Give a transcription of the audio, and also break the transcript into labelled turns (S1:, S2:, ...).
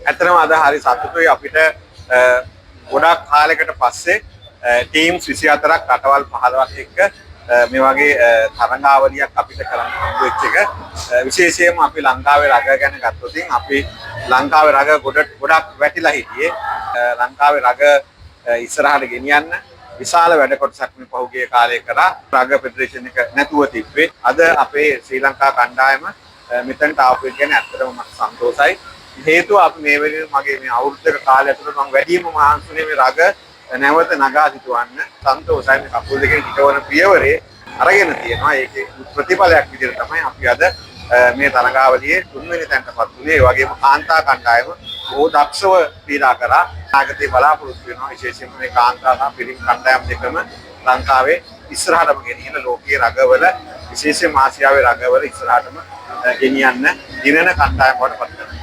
S1: ඇත්තටම අද හරි සතුටුයි අපිට ගොඩක් කාලයකට පස්සේ ටීම්ස් 24ක් රටවල් 15ක් එක්ක මේ වගේ තරඟාවලියක් අපිට කරන්න හම්බ වෙච්ච එක. විශේෂයෙන්ම අපි ලංකාවේ රග ගැන ගත්තොත් අපි ලංකාවේ රග ගොඩක් වැටිලා හිටියේ. ලංකාවේ රග ඉස්සරහට ගෙනියන්න විශාල වැඩ කොටසක් මේ පහුගිය කාලේ කරා. රග ෆෙඩරේෂන් එක නැතුව තිබ්බේ. අද අපේ ශ්‍රී ලංකා කණ්ඩායම මෙතනට ආපු එක ගැන ඇත්තටම මට සන්තෝෂයි. හේතුව අපි මේ වෙලේ මගේ මේ අවුරුද්දක කාලය ඇතුළත මම වැඩිම මහන්සිුනේ මේ රග නැවත නගා සිටවන්න. සන්තෝෂයි මේ කපුල් දෙකේ හිටවන පියවරේ අරගෙන තියෙනවා. ඒකේ ප්‍රතිඵලයක් විදිහට තමයි අපි අද මේ තරඟාවලියේ තුන්වෙනි තැනටපත් වුණේ. ඒ වගේම කාන්තා කණ්ඩායම බොහෝ දක්ෂව ක්‍රීඩා කරා. නාගතේ බලාපොරොත්තු වෙනවා විශේෂයෙන්ම මේ කාන්තා සහ පිරිමි කණ්ඩායම් දෙකම ලංකාවේ ඉස්සරහටම ගෙනියන ලෝකයේ රගවල විශේෂයෙන්ම ආසියාවේ රගවල ඉස්සරහටම ගෙනියන්න දිනන කණ්ඩායම් වඩපත් කරනවා.